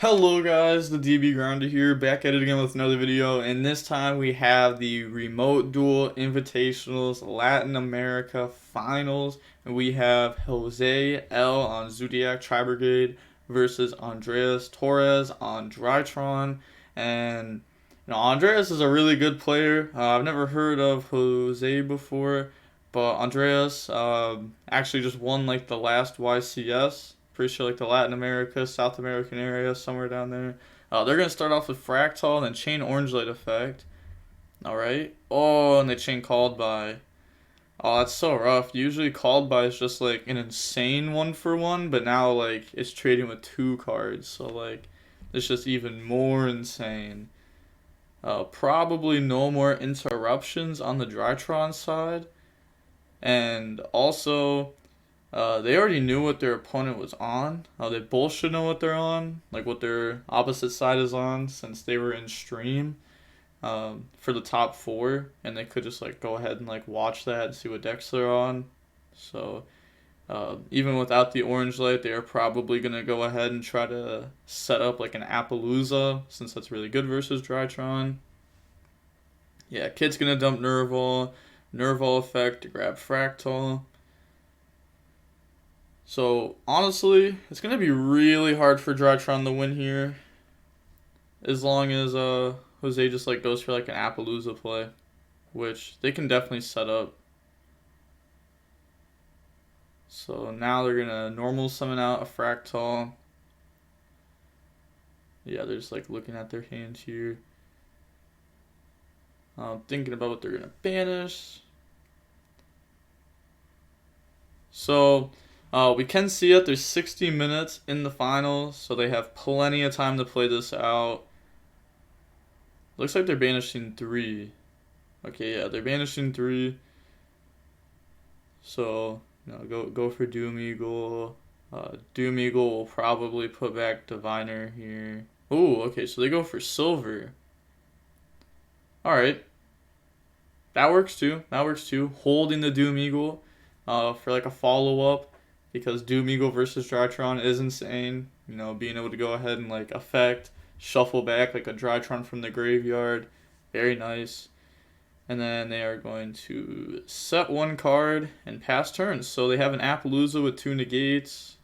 Hello guys, the DB Grounder here, back at it again with another video, and this time we have the Remote Duel Invitationals Latin America Finals, and we have Jose L on Zodiac Tri-Brigade versus Andreas Torres on Drytron, and Andreas is a really good player. I've never heard of Jose before, but Andreas actually just won like the last YCS. Pretty sure like the Latin America, South American area, somewhere down there. They're going to start off with Fractal and then Chain Orange Light Effect. Alright. Oh, and they chain Called By. Oh, that's so rough. Usually Called By is just like an insane 1-for-1, but now like it's trading with 2 cards. So like it's just even more insane. Probably no more interruptions on the Drytron side. And also, they already knew what their opponent was on. They both should know what they're on, like what their opposite side is on, since they were in stream for the top 4, and they could just like go ahead and like watch that and see what decks they're on. So even without the orange light, they are probably gonna go ahead and try to set up like an Appaloosa, since that's really good versus Drytron. Yeah, Kid's gonna dump Nerval effect to grab Fractal. So, honestly, it's going to be really hard for Drytron to win here. As long as Jose just like goes for like an Appaloosa play. Which they can definitely set up. So now they're going to normal summon out a Fractal. Yeah, they're just like looking at their hand here. Thinking about what they're going to banish. So we can see it. There's 60 minutes in the finals, so they have plenty of time to play this out. Looks like they're banishing 3. Okay, yeah, they're banishing 3. So, go for Doom Eagle. Doom Eagle will probably put back Diviner here. Ooh, okay, so they go for Silver. Alright. That works too. Holding the Doom Eagle for like a follow-up. Because Doom Eagle versus Drytron is insane. Being able to go ahead and like affect, shuffle back like a Drytron from the graveyard. Very nice. And then they are going to set 1 card and pass turns. So they have an Appaloosa with 2 negates.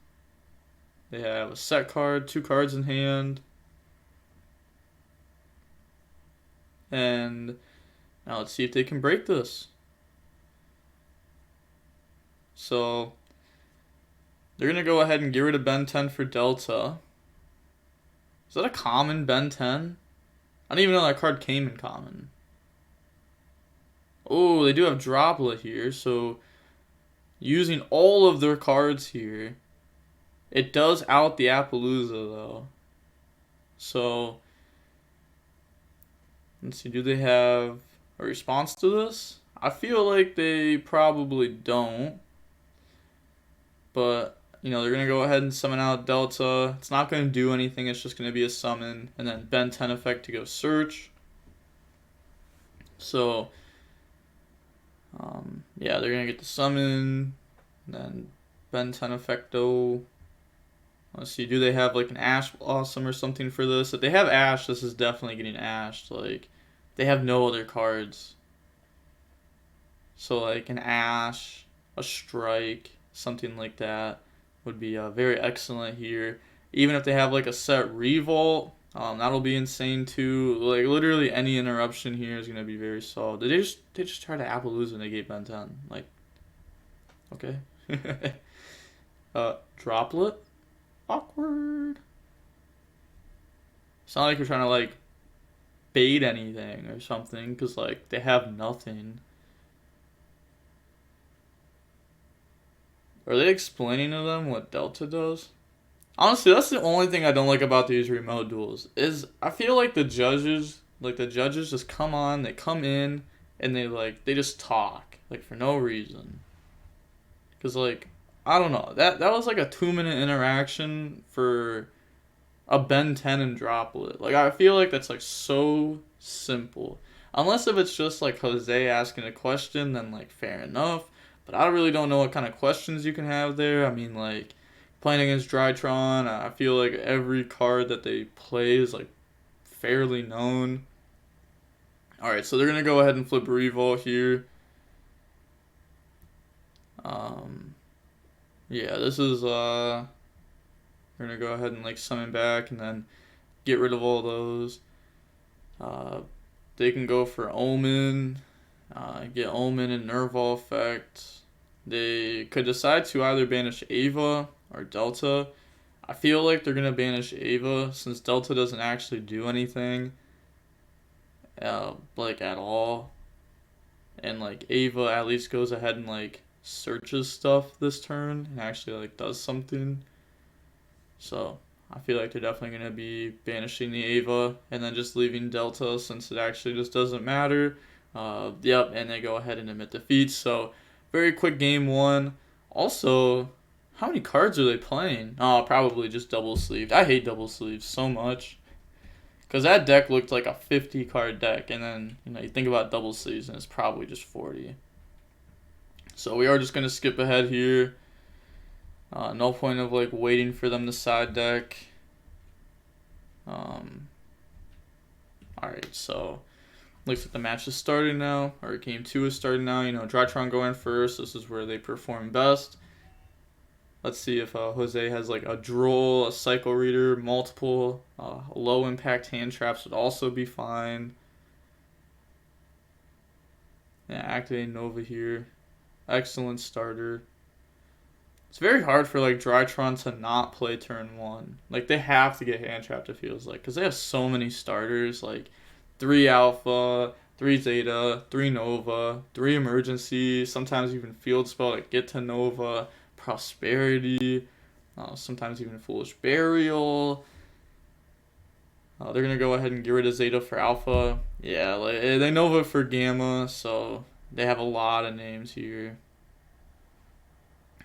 They have a set card, 2 cards in hand. And now let's see if they can break this. So they're going to go ahead and get rid of Ben 10 for Delta. Is that a common Ben 10? I didn't even know that card came in common. Oh, they do have Droplet here, so using all of their cards here, it does out the Appaloosa though. So let's see, do they have a response to this? I feel like they probably don't. But they're going to go ahead and summon out Delta. It's not going to do anything. It's just going to be a summon. And then Ben 10 effect to go search. So, yeah, they're going to get the summon. And then Ben 10 effecto. Let's see, do they have like an Ash Blossom or something for this? If they have Ash, this is definitely getting ashed. Like, they have no other cards. So, like an Ash, a Strike, something like that would be very excellent here. Even if they have like a set Revolt, that'll be insane too. Like literally any interruption here is gonna be very solid. Did they just try to Appaloosa and negate Ben 10? Like, okay. Droplet, awkward. It's not like you're trying to like bait anything or something, because like they have nothing. Are they explaining to them what Delta does? Honestly, that's the only thing I don't like about these remote duels. Is I feel like the judges just come on, they come in, and they just talk like for no reason. Cause like I don't know, that was like a 2-minute interaction for a Ben 10 and Droplet. Like I feel like that's like so simple. Unless if it's just like Jose asking a question, then like fair enough. But I really don't know what kind of questions you can have there. I mean, like, playing against Drytron, I feel like every card that they play is like fairly known. Alright, so they're going to go ahead and flip Revolt here. Yeah, this is, we're going to go ahead and like summon back and then get rid of all those. They can go for Omen, get Omen and Nerval effect. They could decide to either banish Ava or Delta. I feel like they're going to banish Ava since Delta doesn't actually do anything. Like at all. And like Ava at least goes ahead and like searches stuff this turn and actually like does something. So I feel like they're definitely going to be banishing the Ava and then just leaving Delta since it actually just doesn't matter. Yep, and they go ahead and emit defeats. So very quick game one. Also, how many cards are they playing? Oh, probably just double sleeved. I hate double sleeves so much. Because that deck looked like a 50 card deck, and then you think about double sleeves, and it's probably just 40. So we are just going to skip ahead here. No point of like waiting for them to side deck. Alright, so looks like the match is starting now, or game 2 is starting now. Drytron going first. This is where they perform best. Let's see if Jose has like a Droll, a Cycle Reader, multiple low impact hand traps would also be fine. Yeah, activating Nova here. Excellent starter. It's very hard for like Drytron to not play turn 1. Like they have to get hand trapped, it feels like, because they have so many starters, like 3 Alpha, 3 Zeta, 3 Nova, 3 Emergency, sometimes even Field Spell like Get to Nova, Prosperity, sometimes even Foolish Burial. They're going to go ahead and get rid of Zeta for Alpha. Yeah, like, they Nova for Gamma, so they have a lot of names here.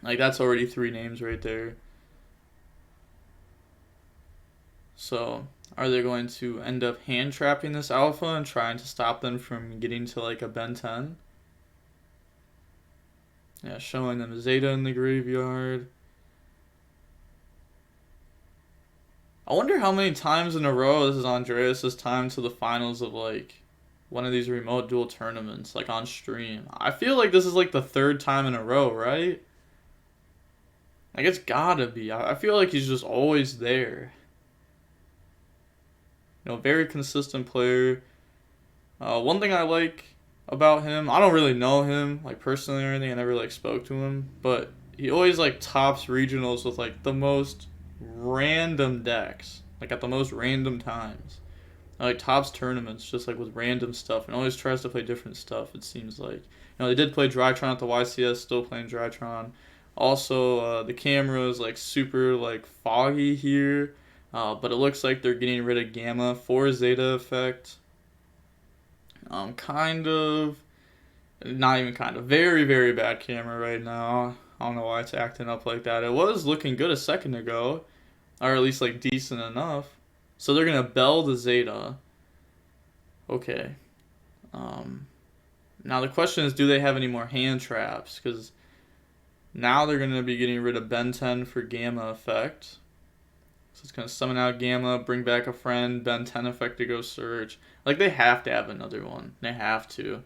Like, that's already 3 names right there. So, are they going to end up hand trapping this Alpha and trying to stop them from getting to like a Ben 10? Yeah, showing them Zeta in the graveyard. I wonder how many times in a row this is Andreas' time to the finals of like one of these remote duel tournaments, like on stream. I feel like this is like the 3rd time in a row, right? Like it's gotta be. I feel like he's just always there. Very consistent player. One thing I like about him, I don't really know him like personally or anything, I never like spoke to him, but he always like tops regionals with like the most random decks, like at the most random times, like tops tournaments just like with random stuff, and always tries to play different stuff. It seems like they did play Drytron at the YCS, still playing Drytron. Also the camera is like super like foggy here, but it looks like they're getting rid of Gamma for Zeta effect. Kind of, not even kind of, very, very bad camera right now. I don't know why it's acting up like that. It was looking good a second ago, or at least like decent enough. So they're going to bell the Zeta. Okay. Now the question is, do they have any more hand traps? Because now they're going to be getting rid of Ben 10 for Gamma effect. So it's going to summon out Gamma, bring back a friend, Ben 10 effect to go search. Like, they have to have another one. They have to.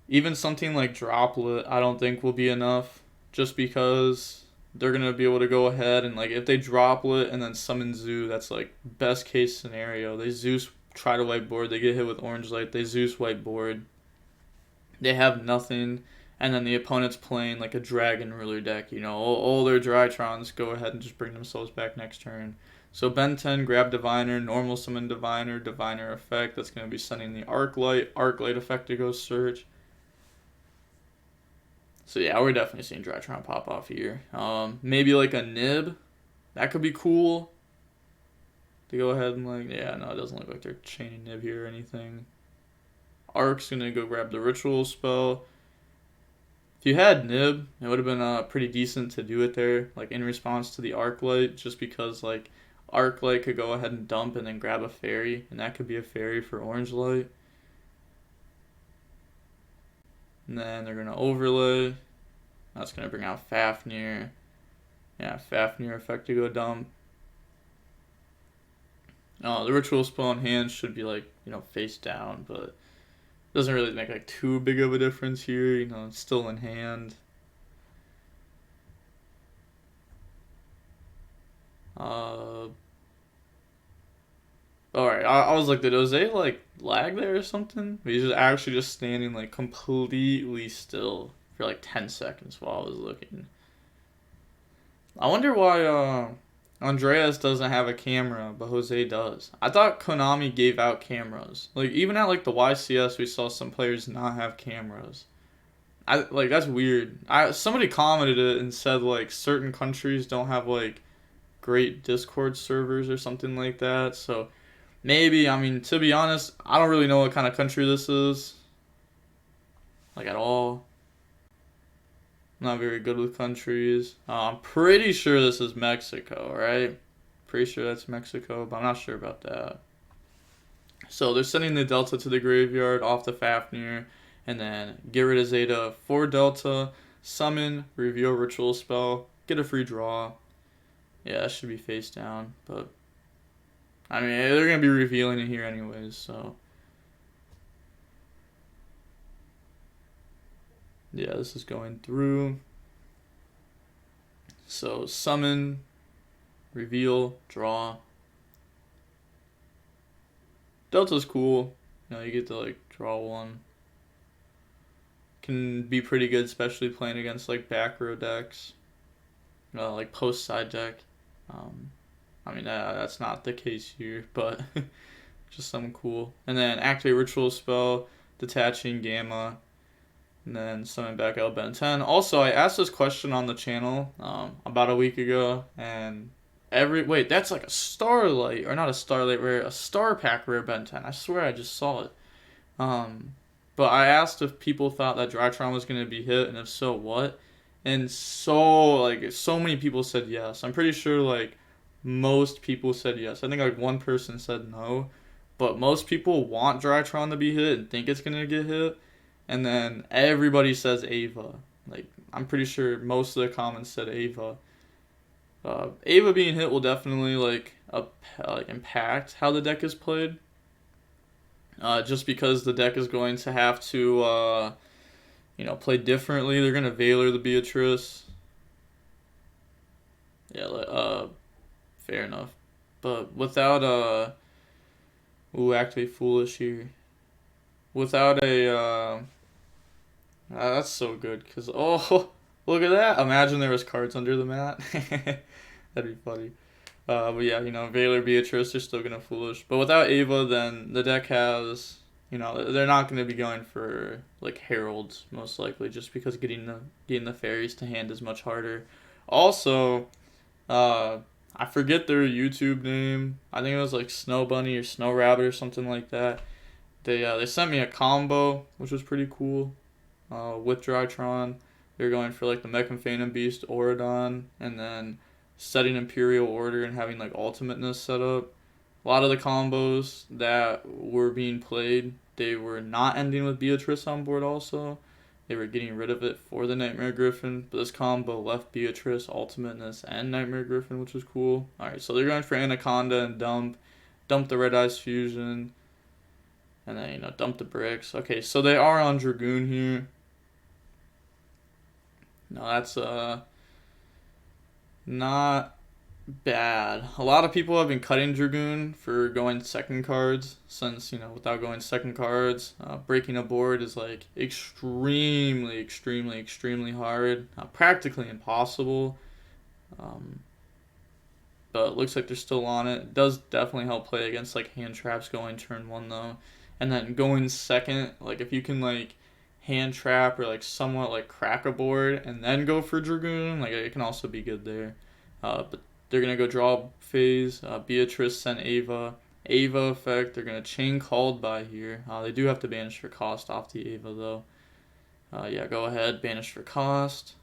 Even something like Droplet, I don't think will be enough. Just because they're going to be able to go ahead and, like, if they Droplet and then summon Zoo, that's, like, best case scenario. They Zeus try to whiteboard, they get hit with Orange Light, they Zeus whiteboard. They have nothing. And then the opponent's playing like a Dragon Ruler deck, all their Drytrons go ahead and just bring themselves back next turn. So Ben 10, grab Diviner, normal summon Diviner, Diviner effect, that's going to be sending the Arc Light effect to go search. So yeah, we're definitely seeing Drytron pop off here. Maybe like a Nib, that could be cool. To go ahead and like, yeah, no, it doesn't look like they're chaining Nib here or anything. Arc's going to go grab the Ritual spell. If you had Nib, it would have been pretty decent to do it there, like in response to the Arc Light, just because like Arc Light could go ahead and dump and then grab a fairy, and that could be a fairy for Orange Light. And then they're going to overlay. That's going to bring out Fafnir. Yeah, Fafnir effect to go dump. The ritual spell in hand should be like, face down, but it doesn't really make like too big of a difference here. It's still in hand. Alright, I was like, did Jose like lag there or something? He's just actually just standing like completely still for like 10 seconds while I was looking. I wonder why Andreas doesn't have a camera, but Jose does. I thought Konami gave out cameras. Like even at like the YCS, we saw some players not have cameras. That's weird. Somebody commented it and said like certain countries don't have like great Discord servers or something like that. So maybe, I mean, to be honest, I don't really know what kind of country this is. Like at all. I'm not very good with countries. I'm pretty sure this is Mexico, right? Pretty sure that's Mexico, but I'm not sure about that. So they're sending the Delta to the graveyard off the Fafnir, and then get rid of Zeta for Delta, summon, reveal ritual spell, get a free draw. Yeah, that should be face down, but I mean, they're going to be revealing it here anyways, so. Yeah, this is going through. So, summon, reveal, draw. Delta's cool. You get to, like, draw one. Can be pretty good, especially playing against, like, back row decks. Like, post-side deck. I mean, that's not the case here, but just something cool. And then activate ritual spell, detaching gamma, and then summon back out Ben 10. Also, I asked this question on the channel about a week ago, and wait, that's like a Starlight, or not a Starlight rare, a Star Pack rare Ben 10. I swear I just saw it. But I asked if people thought that Drytron was going to be hit, and if so, what? And so many people said yes. I'm pretty sure, like, most people said yes. I think, like, one person said no. But most people want Drytron to be hit and think it's going to get hit. And then everybody says Ava. Like, I'm pretty sure most of the comments said Ava. Ava being hit will definitely, like impact how the deck is played. Just because the deck is going to have to, play differently. They're going to Valor the Beatrice. Yeah, fair enough. But without, activate Foolish here. Without a, that's so good, because, oh, look at that. Imagine there was cards under the mat. That'd be funny. But yeah, Valor Beatrice, they're still going to Foolish. But without Ava, then the deck has, they're not going to be going for, like, Heralds, most likely, just because getting the fairies to hand is much harder. Also, I forget their YouTube name. I think it was, like, Snow Bunny or Snow Rabbit or something like that. They sent me a combo, which was pretty cool, with Drytron. They're going for, like, the Mechanphantom Beast, Auradon, and then setting Imperial Order and having, like, Ultimateness set up. A lot of the combos that were being played, they were not ending with Beatrice on board also. They were getting rid of it for the Nightmare Griffin, but this combo left Beatrice, Ultimateness, and Nightmare Griffin, which was cool. Alright, so they're going for Anaconda and dump the Red Eyes Fusion, and then, dump the bricks. Okay, so they are on Dragoon here. No, that's, not bad. A lot of people have been cutting Dragoon for going second cards, since, without going second cards, breaking a board is, like, extremely, extremely, extremely hard. Practically impossible. But it looks like they're still on it. It does definitely help play against, like, hand traps going turn 1, though. And then going second, like, if you can, like, hand trap or, like, somewhat, like, crack a board and then go for Dragoon, like, it can also be good there. But they're going to go draw phase. Beatrice sent Ava. Ava effect, they're going to chain Called By here. They do have to banish for cost off the Ava, though. Yeah, go ahead, banish for cost.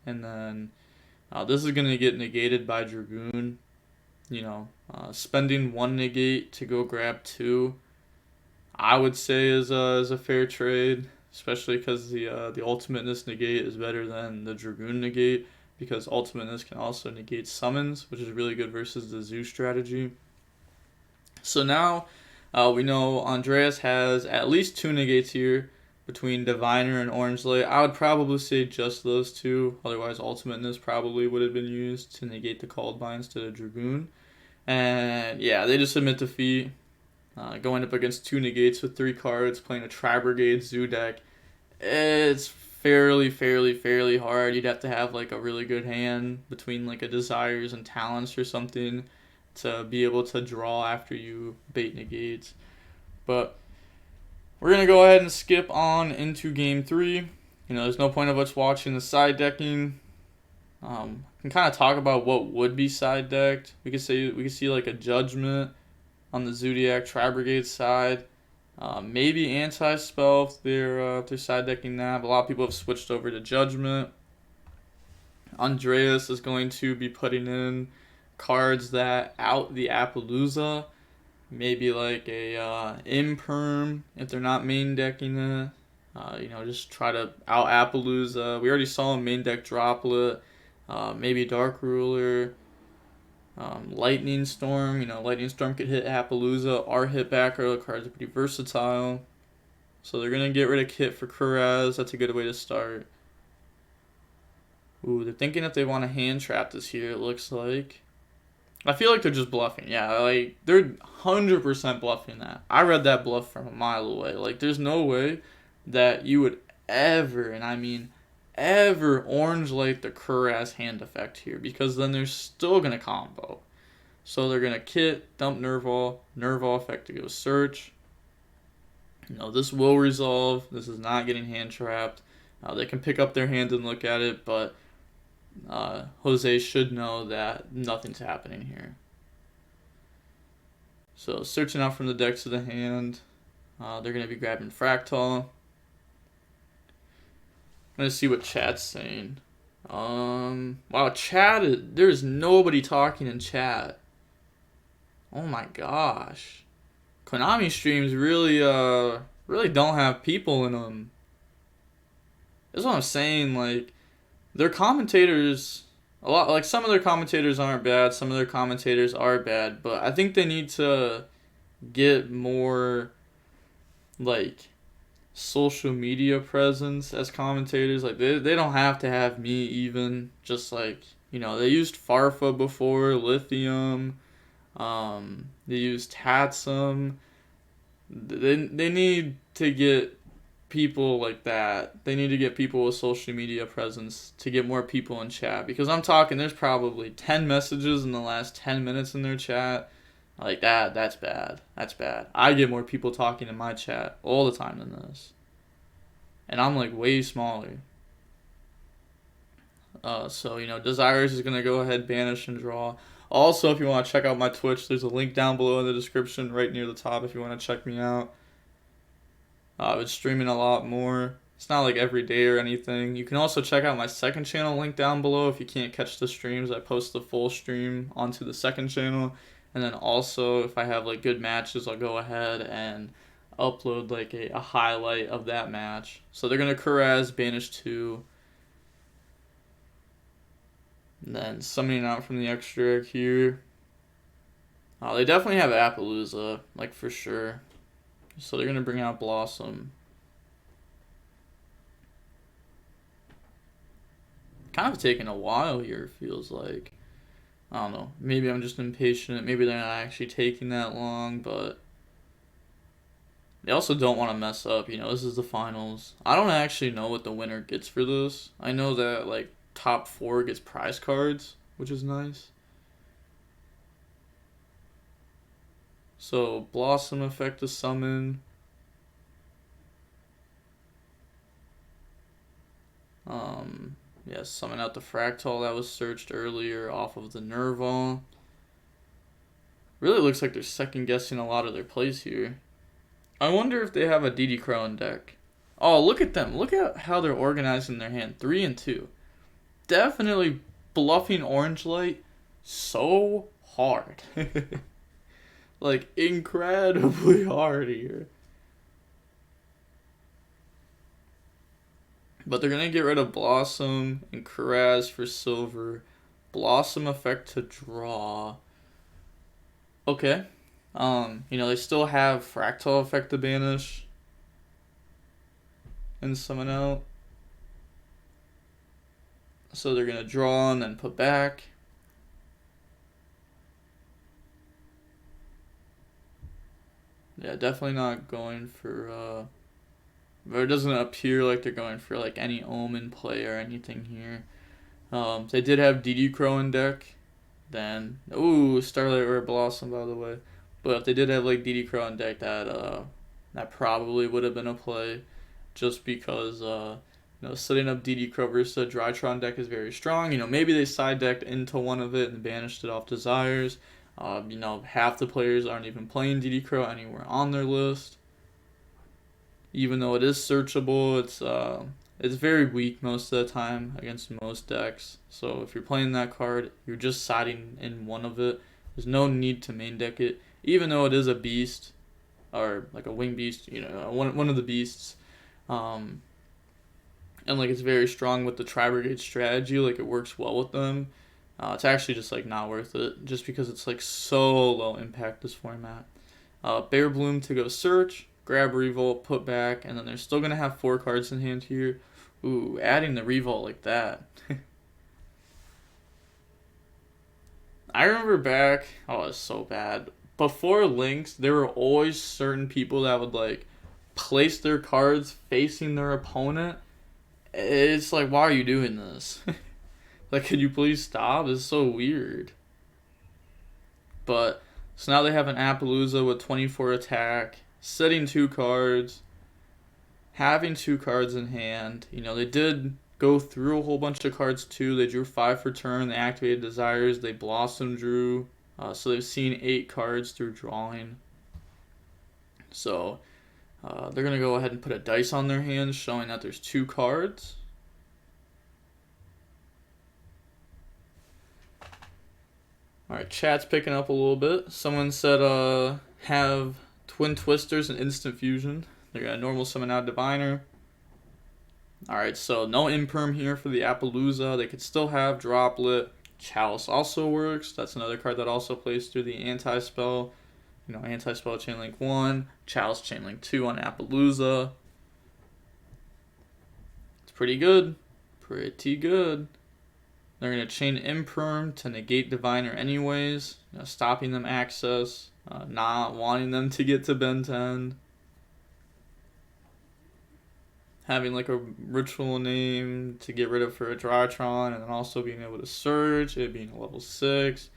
And then this is going to get negated by Dragoon. Spending 1 negate to go grab 2, I would say is a fair trade. especially because the ultimateness negate is better than the Dragoon negate, because ultimateness can also negate summons, which is really good versus the Zoo strategy. So now we know Andreas has at least 2 negates here between Diviner and Orange Light. I would probably say just those 2, otherwise ultimateness probably would have been used to negate the Called By instead of Dragoon. And yeah, they just submit defeat. Going up against 2 negates with 3 cards, playing a Tri-Brigade Zoo deck. It's fairly hard. You'd have to have like a really good hand between like a Desires and Talents or something to be able to draw after you bait negates. But we're going to go ahead and skip on into game 3. You know, there's no point of us watching the side decking. Can kind of talk about what would be side decked. We could see like a Judgment on the Zodiac Tri-Brigade side. Maybe Anti-Spell if they're side decking that. But a lot of people have switched over to Judgment. Andreas is going to be putting in cards that out the Appaloosa. Maybe like a Imperm if they're not main decking it. You know, just try to out Appaloosa. We already saw a main deck Droplet. Maybe Dark Ruler. Lightning Storm. You know, Lightning Storm could hit Appaloosa. Our hit back row cards are pretty versatile. So they're going to get rid of Kit for Kuraz. That's a good way to start. Ooh, they're thinking if they want to hand trap this here, it looks like. I feel like they're just bluffing. Yeah, like, they're 100% bluffing that. I read that bluff from a mile away. Like, there's no way that you would ever, and I mean ever, Orange Light the Kuraz hand effect here, because then they're still going to combo. So they're going to Kit, dump Nerval effect to go Search. You know, this will resolve. This is not getting hand trapped. They can pick up their hand and look at it, but Jose should know that nothing's happening here. So searching out from the deck to the hand. They're going to be grabbing Fractal. I'm going to see what chat's saying. Wow, chat, there's nobody talking in chat. Oh my gosh. Konami streams really don't have people in them. That's what I'm saying, like, their commentators, a lot, like, some of their commentators aren't bad, some of their commentators are bad, but I think they need to get more, like, social media presence as commentators. Like, they don't have to have me even, just, like, you know, they used Farfa before, Lithium, they used Tatsum. They need to get people like that. They need to get people with social media presence to get more people in chat, because I'm talking, there's probably 10 messages in the last 10 minutes in their chat. Like, that's bad. That's bad. I get more people talking in my chat all the time than this. And I'm, like, way smaller. So, you know, Desires is going to go ahead, banish, and draw. Also, if you want to check out my Twitch, there's a link down below in the description right near the top if you want to check me out. I've been streaming a lot more. It's not like every day or anything. You can also check out my second channel link down below if you can't catch the streams. I post the full stream onto the second channel. And then also, if I have like good matches, I'll go ahead and upload like a highlight of that match. So they're going to Kuraz, banish 2. And then summoning out from the extra deck here. They definitely have Appaloosa, like, for sure. So they're going to bring out Blossom. Kind of taking a while here, it feels like. I don't know. Maybe I'm just impatient. Maybe they're not actually taking that long, but they also don't want to mess up. You know, this is the finals. I don't actually know what the winner gets for this. I know that, like, top 4 gets prize cards, which is nice. So, Blossom effect to summon. Yeah, summon out the Fractal that was searched earlier off of the Nerval. Really looks like they're second guessing a lot of their plays here. I wonder if they have a DD Crone deck. Oh, look at them. Look at how they're organizing their hand. 3 and 2. Definitely bluffing Orange Light so hard. Like, incredibly hard here. But they're going to get rid of Blossom and Karaz for silver. Blossom effect to draw. Okay. They still have Fractal effect to banish and summon out. So they're going to draw and then put back. Yeah, definitely not going for, but it doesn't appear like they're going for like any Omen play or anything here. They did have dotKuro in deck. Then, Starlight or Blossom, by the way. But if they did have like dotKuro in deck, that probably would have been a play. Just because, setting up dotKuro versus a Drytron deck is very strong. Maybe they side decked into one of it and banished it off Desires. Half the players aren't even playing dotKuro anywhere on their list. Even though it is searchable, it's very weak most of the time against most decks. So if you're playing that card, you're just siding in one of it. There's no need to main deck it, even though it is a beast or like a wing beast. One of the beasts. And like it's very strong with the Tri-Brigade strategy. Like it works well with them. It's actually just like not worth it, just because it's like so low impact this format. Bear Bloom to go search, grab Revolt, put back, and then they're still gonna have 4 cards in hand here. Ooh, adding the Revolt like that. I remember back, it's so bad. Before links, there were always certain people that would like place their cards facing their opponent. It's like, why are you doing this? Like, could you please stop? It's so weird. But, so now they have an Appaloosa with 24 attack, setting 2 cards, having 2 cards in hand. They did go through a whole bunch of cards too. They drew 5 for turn, they activated Desires, they Blossom drew. So they've seen 8 cards through drawing. So, they're going to go ahead and put a dice on their hands, showing that there's 2 cards. Alright, chat's picking up a little bit. Someone said have Twin Twisters and Instant Fusion. They're going to normal summon out Diviner. Alright, so no Imperm here for the Appaloosa. They could still have Droplet. Chalice also works. That's another card that also plays through the Anti-Spell. Anti-Spell Chainlink 1, Chalice Chainlink 2 on Appaloosa. It's pretty good. Pretty good. They're going to chain Imperm to negate Diviner anyways, stopping them access, not wanting them to get to Ben 10. Having like a ritual name to get rid of for a Drytron, and then also being able to search, it being a level 6.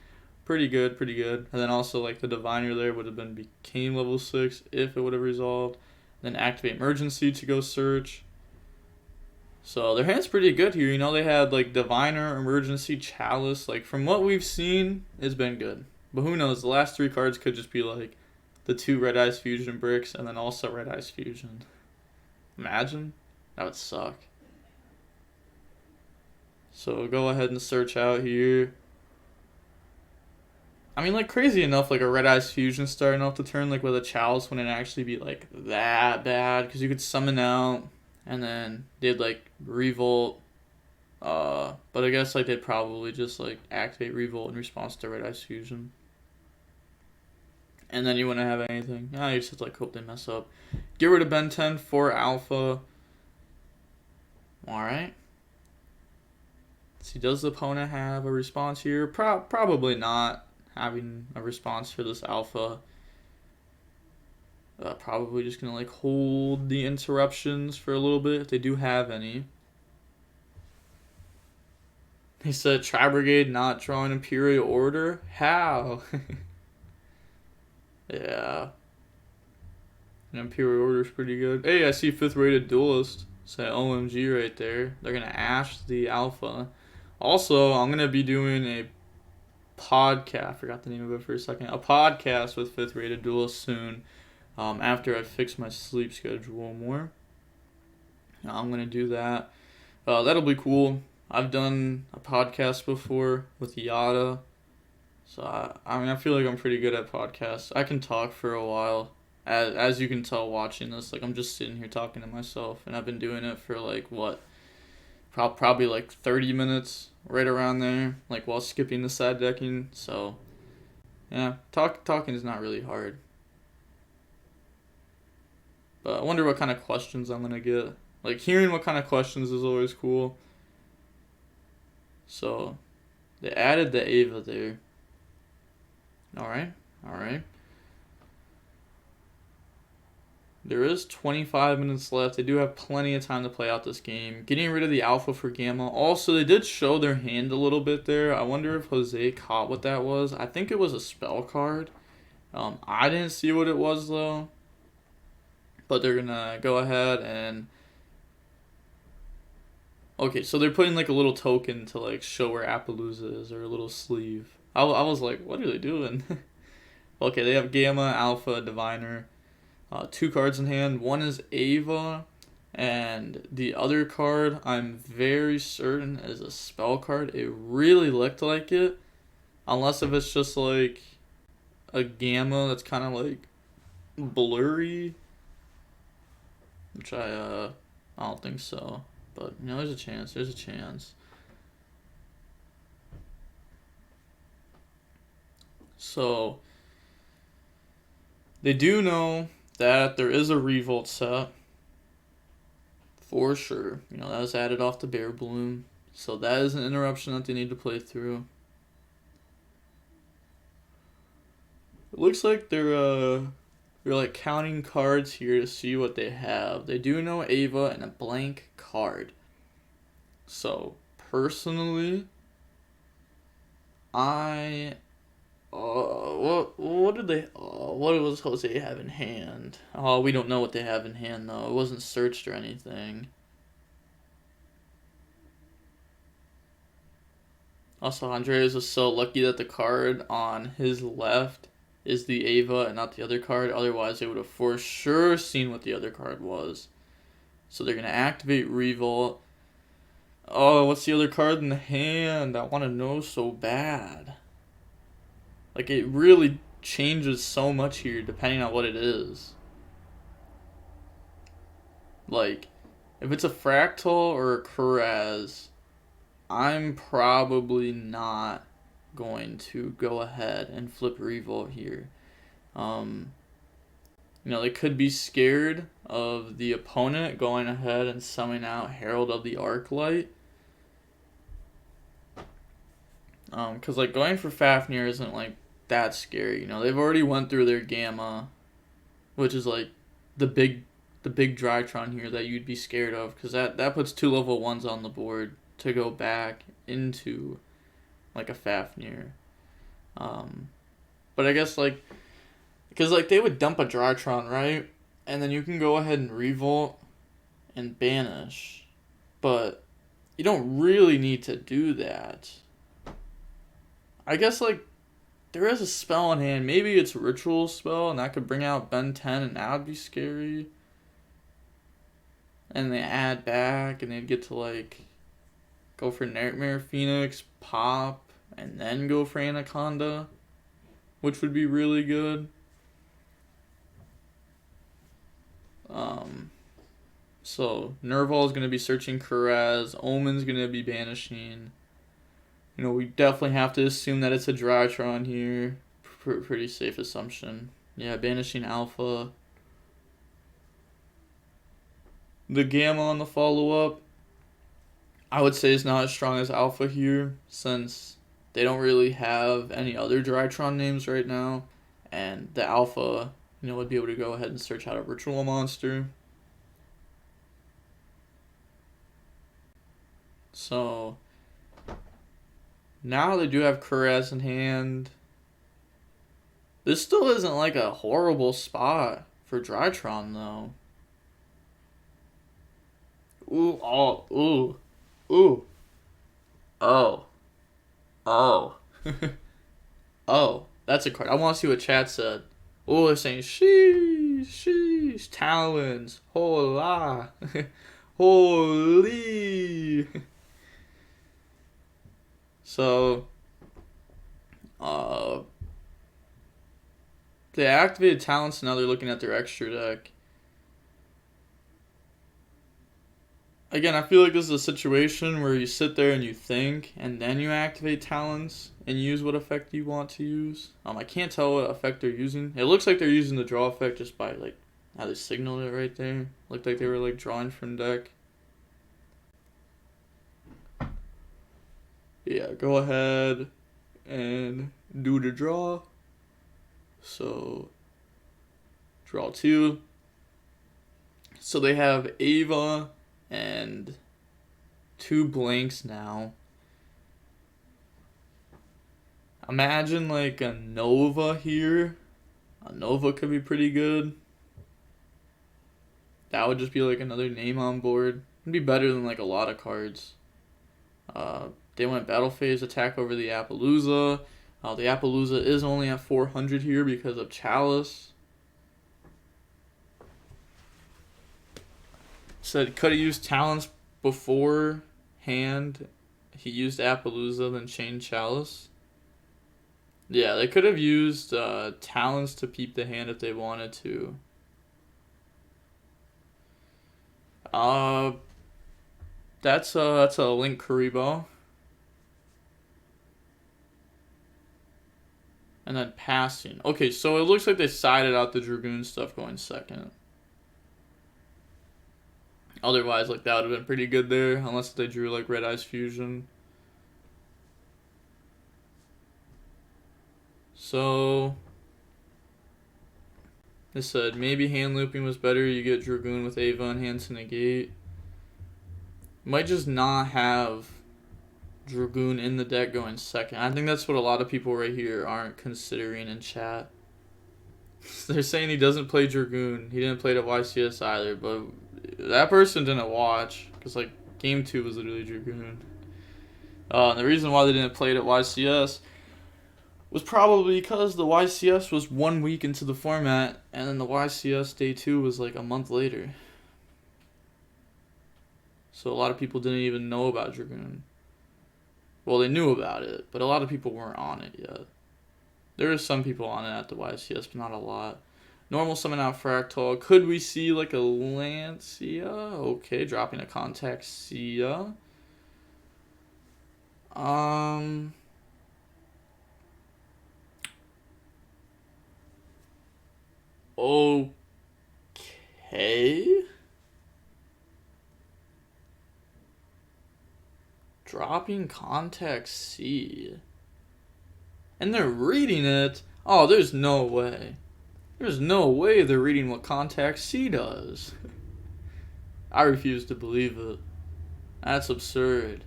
Pretty good, pretty good. And then also like the Diviner there would have became level 6 if it would have resolved. Then activate Emergency to go search. So their hand's pretty good here. They had like Diviner, Emergency, Chalice. Like from what we've seen, it's been good. But who knows? The last 3 cards could just be like the 2 Red Eyes Fusion bricks and then also Red Eyes Fusion. Imagine. That would suck. So go ahead and search out here. I mean, like crazy enough, like a Red Eyes Fusion starting off the turn like with a Chalice wouldn't actually be like that bad, because you could summon out. And then they'd like Revolt, but I guess like they'd probably just like activate Revolt in response to Red Eyes Fusion. And then you wouldn't have anything. You just have to like hope they mess up. Get rid of Ben 10 for Alpha. Alright. See, does the opponent have a response here? Probably not having a response for this Alpha. Probably just going to like hold the interruptions for a little bit if they do have any. He said Tri-Brigade not drawing Imperial Order? How? Yeah. An Imperial Order is pretty good. Hey, I see 5th rated Duelist. Say OMG right there. They're going to Ash the Alpha. Also, I'm going to be doing a podcast. I forgot the name of it for a second. A podcast with 5th rated Duelist soon. After I fix my sleep schedule more. I'm going to do that. That'll be cool. I've done a podcast before with Yada. So, I feel like I'm pretty good at podcasts. I can talk for a while. As you can tell watching this, like I'm just sitting here talking to myself. And I've been doing it for like, probably like 30 minutes, right around there, like while skipping the side decking. So yeah, talking is not really hard. But I wonder what kind of questions I'm gonna get. Like hearing what kind of questions is always cool. So they added the Ava there. Alright. There is 25 minutes left. They do have plenty of time to play out this game. Getting rid of the alpha for gamma. Also, they did show their hand a little bit there. I wonder if Jose caught what that was. I think it was a spell card. I didn't see what it was though. But they're gonna go ahead and... Okay, so they're putting like a little token to like show where Appaloosa is, or a little sleeve. I was like, what are they doing? Okay, they have Gamma, Alpha, Diviner. 2 cards in hand. One is Ava, and the other card I'm very certain is a spell card. It really looked like it, unless if it's just like a Gamma that's kind of like blurry, which I don't think so. But you know, there's a chance. There's a chance. So they do know that there is a Revolt set, for sure. You know, that was added off the Bear Bloom. So that is an interruption that they need to play through. It looks like they're like counting cards here to see what they have. They do know Ava and a blank card. So personally, what did they? What does Jose have in hand? Oh, we don't know what they have in hand though. It wasn't searched or anything. Also, Andreas was so lucky that the card on his left is the Ava and not the other card. Otherwise, they would have for sure seen what the other card was. So they're gonna activate Revolt. Oh, what's the other card in the hand? I want to know so bad. Like, it really changes so much here depending on what it is. Like, if it's a Fractal or a Kuraz, I'm probably not going to go ahead and flip Revolt here. You know, they could be scared of the opponent going ahead and summoning out Herald of the Arclight. Because, like, going for Fafnir isn't, like, that scary. You know, they've already went through their Gamma, which is, like, the big Drytron here that you'd be scared of. Because that puts 2 level 1s on the board to go back into, like, a Fafnir. But I guess, like, because, like, they would dump a Drytron, right? And then you can go ahead and Revolt and banish. But you don't really need to do that. I guess, like, there is a spell in hand. Maybe it's a Ritual spell, and that could bring out Ben 10, and that would be scary. And they add back, and they'd get to, like, go for Nightmare Phoenix, pop, and then go for Anaconda, which would be really good. So Nerval is going to be searching Kuraz. Omen's going to be banishing. You know, we definitely have to assume that it's a Drytron here. Pretty safe assumption. Yeah, banishing Alpha. The Gamma on the follow-up, I would say is not as strong as Alpha here, since they don't really have any other Drytron names right now. And the Alpha, you know, would be able to go ahead and search out a Ritual monster. So now they do have Kuraz in hand. This still isn't like a horrible spot for Drytron though. Ooh, oh, ooh, ooh. Oh. Oh. Oh, that's a card. I want to see what chat said. Oh, they're saying sheesh, talons, hola, holy. So, they activated talents, and now they're looking at their extra deck. again, I feel like this is a situation where you sit there and you think, and then you activate talents and use what effect you want to use. I can't tell what effect they're using. It looks like they're using the draw effect just by like how they signaled it right there. Looked like they were like drawing from deck. Yeah, go ahead and do the draw. So, draw 2. So they have Ava and 2 blanks now. Imagine like a Nova here. A Nova could be pretty good. That would just be like another name on board. It'd be better than like a lot of cards. They went Battle Phase, attack over the Appaloosa. The Appaloosa is only at 400 here because of Chalice. Said could have used talents beforehand. He used Appaloosa, then chained Chalice. Yeah, they could have used talents to peep the hand if they wanted to. That's a Link Karibo. And then passing. Okay, so it looks like they sided out the Dragoon stuff going second. Otherwise, like, that would have been pretty good there, unless they drew, like, Red Eyes Fusion. So, they said, maybe hand looping was better. You get Dragoon with Ava and hand to negate. Might just not have Dragoon in the deck going second. I think that's what a lot of people right here aren't considering in chat. They're saying he doesn't play Dragoon. He didn't play it at YCS either, but that person didn't watch, because like game 2 was literally Dragoon. And the reason why they didn't play it at YCS was probably because the YCS was 1 week into the format, and then the YCS day 2 was like a month later. So a lot of people didn't even know about Dragoon. Well, they knew about it, but a lot of people weren't on it yet. There were some people on it at the YCS, but not a lot. Normal summon out Fractal. Could we see like a Lancia? Okay, dropping a Contact Sia. Okay. Dropping Contact C. And they're reading it. Oh, there's no way. There's no way they're reading what Contact C does. I refuse to believe it. That's absurd.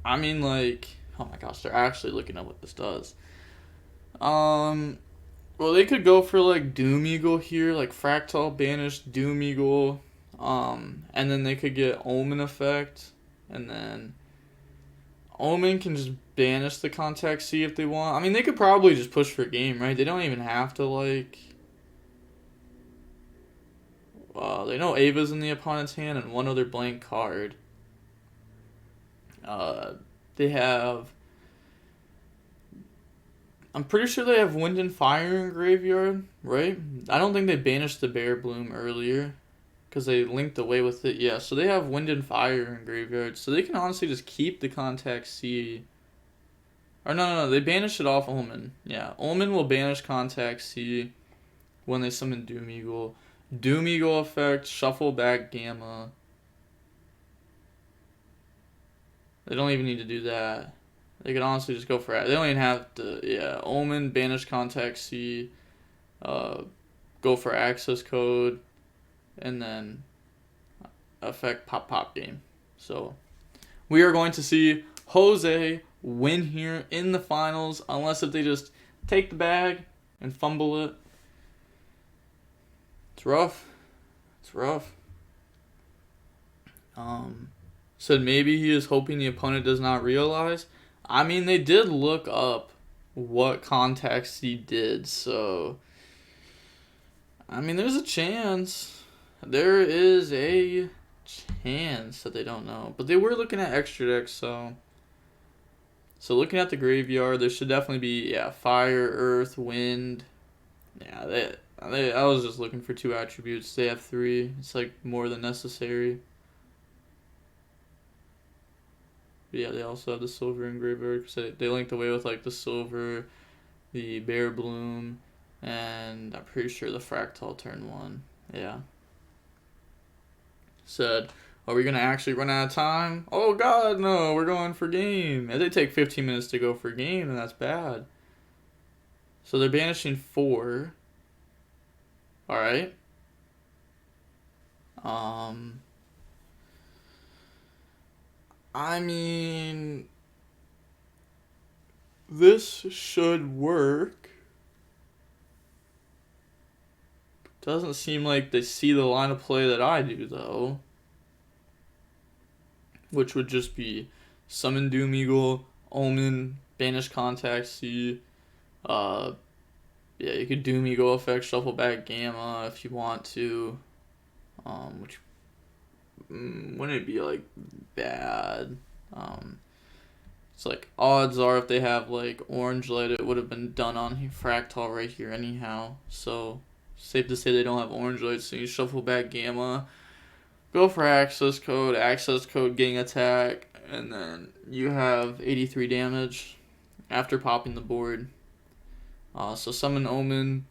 I mean, like, oh my gosh, they're actually looking up what this does. Well, they could go for like Doom Eagle here, like Fractal Banish Doom Eagle. And then they could get Omen effect, and then Omen can just banish the Contact C if they want. I mean, they could probably just push for game, right? They don't even have to, like... they know Ava's in the opponent's hand and one other blank card. They have... I'm pretty sure they have Wind and Fire in graveyard, right? I don't think they banished the Bear Bloom earlier, because they linked away with it. Yeah, so they have Wind and Fire in graveyard. So they can honestly just keep the Contact C. Or no, they banish it off Omen. Yeah, Omen will banish Contact C when they summon Doom Eagle. Doom Eagle effect, shuffle back Gamma. They don't even need to do that. They could honestly just go for it. They don't even have to, yeah, Omen, banish Contact C, go for access code, and then affect pop game. So we are going to see Jose win here in the finals, unless if they just take the bag and fumble it. It's rough. It's rough. Said maybe he is hoping the opponent does not realize. I mean, they did look up what Contact C did, so I mean, there's a chance. There is a chance that they don't know. But they were looking at extra decks, so looking at the graveyard, there should definitely be, yeah, Fire, Earth, Wind. Yeah, I was just looking for 2 attributes. They have 3. It's like more than necessary. But yeah, they also have the silver engraver. So they linked away with like the silver, the bear bloom, and I'm pretty sure the fractal turn 1. Yeah. Said, are we gonna actually run out of time? Oh god, no, we're going for game. If they take 15 minutes to go for game, then that's bad. So they're banishing 4. Alright. I mean, this should work. Doesn't seem like they see the line of play that I do, though. Which would just be summon Doom Eagle, Omen, banish Contact C. Yeah, you could Doom Eagle effect, shuffle back Gamma if you want to. Which wouldn't it be like bad? It's like odds are if they have like orange light, it would have been done on Fractal right here anyhow. So safe to say they don't have orange light. So you shuffle back Gamma, go for access code gang attack, and then you have 83 damage after popping the board. So summon Omen.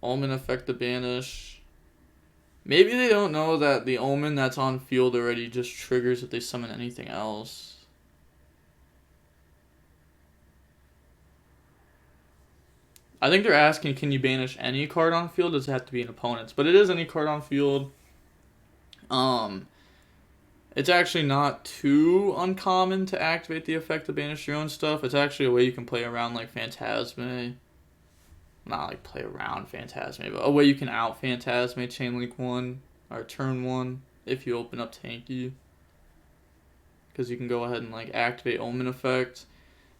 Omen effect the banish. Maybe they don't know that the Omen that's on field already just triggers if they summon anything else. I think they're asking, can you banish any card on field? Does it have to be an opponent's? But it is any card on field. It's actually not too uncommon to activate the effect to banish your own stuff. It's actually a way you can play around like Phantasme. Not like play around Phantasme, but a way you can out Phantasme Chainlink 1 or turn 1 if you open up Tanky. Because you can go ahead and like activate Omen effect,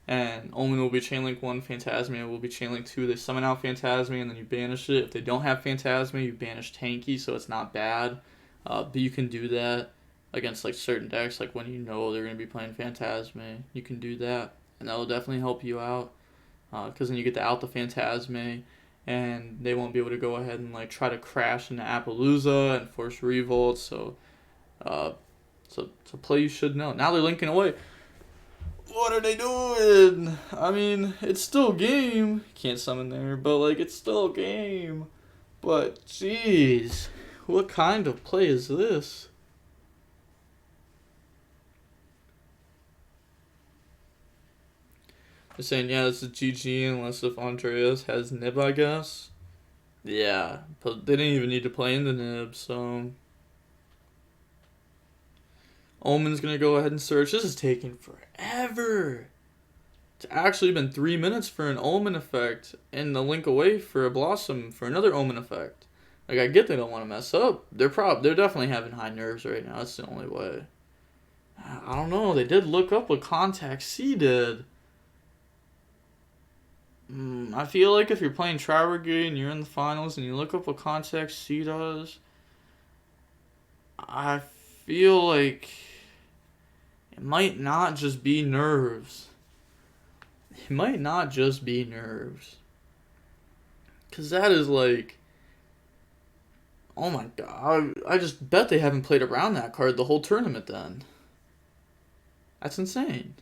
and Omen will be Chainlink 1, Phantasme will be Chainlink 2. They summon out Phantasme and then you banish it. If they don't have Phantasme, you banish Tanky, so it's not bad. But you can do that against like certain decks, like when you know they're going to be playing Phantasme. You can do that, and that will definitely help you out. Because then you get to out the Phantasme, and they won't be able to go ahead and like try to crash into Appaloosa and force revolt. So it's a play you should know. Now they're linking away. What are they doing? I mean, it's still game. Can't summon there, but like it's still game. But jeez, what kind of play is this? They're saying, yeah, this is GG unless if Andreas has Nib, I guess. Yeah, but they didn't even need to play in the Nib, so... Omen's gonna go ahead and search. This is taking forever. It's actually been 3 minutes for an Omen effect, and the link away for a Blossom for another Omen effect. Like, I get they don't want to mess up. They're definitely having high nerves right now. That's the only way. I don't know. They did look up what Contact C did. I feel like if you're playing Tri-Brigade and you're in the finals and you look up what Contact C does, I feel like it might not just be nerves. It might not just be nerves. Because that is like... Oh my god. I just bet they haven't played around that card the whole tournament then. That's insane.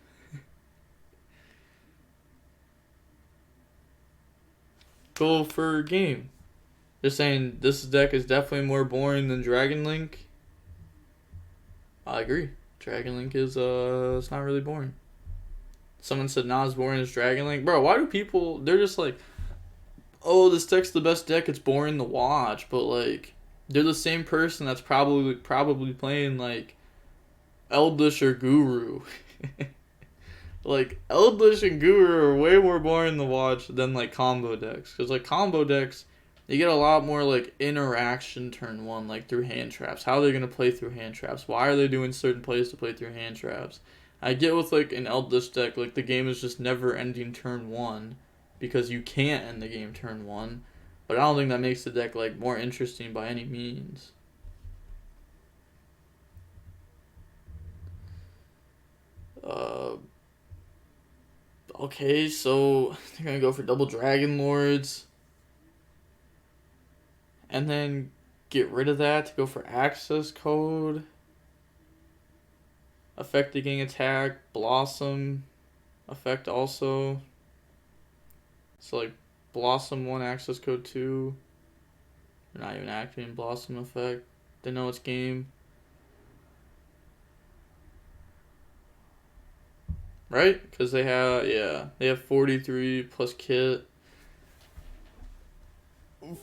Go for game. They're saying this deck is definitely more boring than Dragon Link. I agree. Dragon Link is it's not really boring. Someone said not as boring as Dragon Link. Bro, why do people, they're just like, oh, this deck's the best deck, it's boring to watch, but like they're the same person that's probably playing like Eldritch or Guru. Like, Eldritch and Guru are way more boring to watch than, like, combo decks. Because, like, combo decks, you get a lot more, like, interaction turn 1, like, through hand traps. How are they going to play through hand traps? Why are they doing certain plays to play through hand traps? I get with, like, an Eldritch deck, like, the game is just never ending turn 1. Because you can't end the game turn 1. But I don't think that makes the deck, like, more interesting by any means. Okay, so they're gonna go for double Dragon Lords. and then get rid of that to go for access code. Affect the gang attack, Blossom effect also. So like Blossom 1, access code 2. They're not even activating Blossom effect. They know it's game. Right? Because they have 43 plus kit.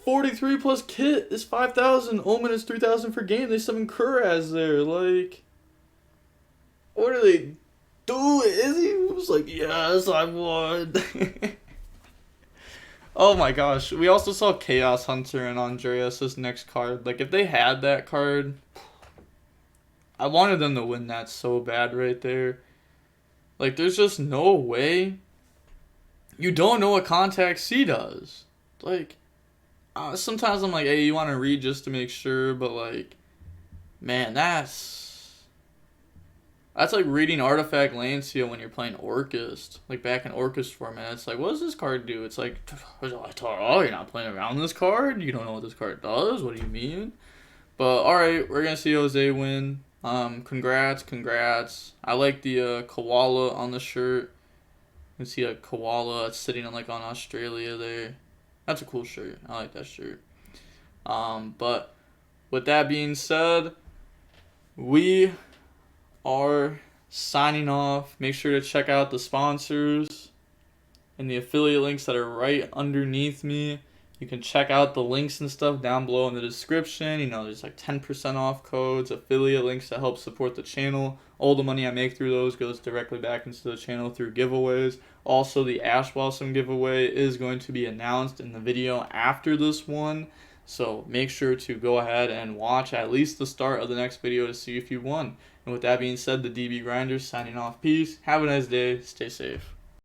43 plus kit is 5,000. Omen is 3,000 per game. They summon Kuraz there. Like, what are they doing? Is he was like, yes, I won. Oh my gosh. We also saw Chaos Hunter and Andreas' next card. Like, if they had that card, I wanted them to win that so bad right there. Like, there's just no way. You don't know what Contact C does. Like, sometimes I'm like, hey, you want to read just to make sure, but like, man, that's like reading Artifact Lancia when you're playing Orchist. Like back in Orchist format, it's like, what does this card do? It's like, oh, you're not playing around this card? You don't know what this card does? What do you mean? But alright, we're gonna see Jose win. Congrats. I like the koala on the shirt. You can see a koala sitting on Australia there. That's a cool shirt. I like that shirt. But with that being said, we are signing off. Make sure to check out the sponsors and the affiliate links that are right underneath me. You can check out the links and stuff down below in the description. You know, there's like 10% off codes, affiliate links to help support the channel. All the money I make through those goes directly back into the channel through giveaways. Also, the Ash Blossom giveaway is going to be announced in the video after this one. So make sure to go ahead and watch at least the start of the next video to see if you won. And with that being said, the DB Grinders signing off. Peace. Have a nice day. Stay safe.